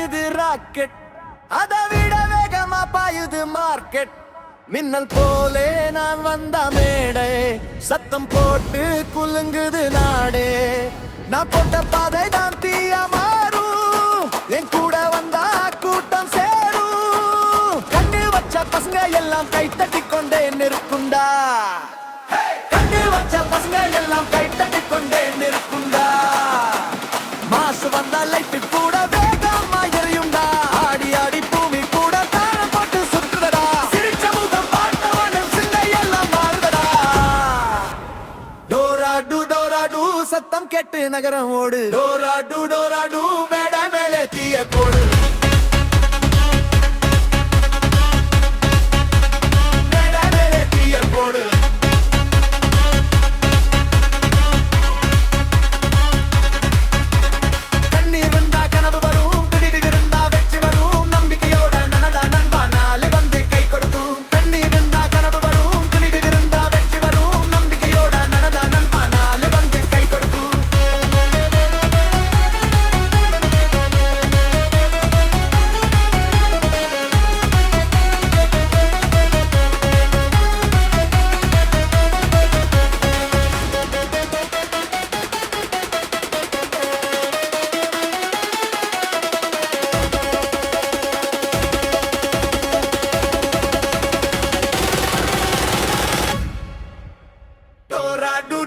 வெடிக்குது ராக்கெட், அதை விட வேகமா பாயுது மார்க்கெட். மின்னல் போலே நான் வந்த மேடை, சத்தம் போட்டு குலுங்குது நாடே. நான் போட்ட பாதை தான் தீயா மாறும், என் கூட வந்தா கூட்டம் சேரும். கண்ணு வச்ச பசங்க எல்லாம் கை தட்டி கொண்டே நிற்குண்டா, கண்ணு வச்ச பசங்க எல்லாம் கை தட்டி கொண்டே நிற்குண்டா. மாசு வந்தா லைட்டு கூட வேகமா எரியும்டா, ஆடி ஆடி பூமி கூட தாளம் போட்டு சுற்றுதடா. சிரிச்ச முகம் பார்த்தவனும் சிந்தை எல்லாம் மாறுதடா. டோராடு சத்தம் கேட்டு நகரம் ஓடு, டோராடு மேடை மேலே தீய போடு. மேடை மேலே தீய போடு.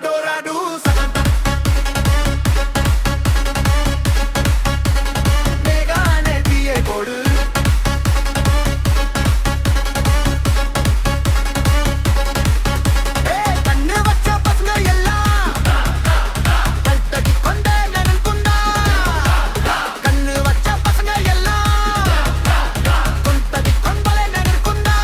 டோராடு மேகானே தீய போடு. கண்ணு வச்ச பசங்க எல்லாம் கல்தடி கொண்டே நெருங்குண்டா, கண்ணு வச்ச பசங்க எல்லாம் கொண்டடி கொண்டே நெருங்குண்டா.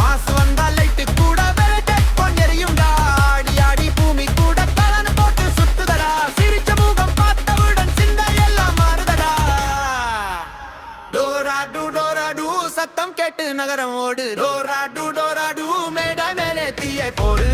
மாசு வந்தா லைட்டு கூட வெடிச்சு கொண்டெரியும்டா, ஆடி ஆடி பூமி கூட தாளம் போட்டு சுத்துதடா. சிரிச்ச முகம் பார்த்தவுடன் சிந்தை எல்லாம் மாறுதடா. டோராடு சத்தம் கேட்டு நகரம் ஓடு, டோராடு மேடை மேலே தீயை போடு.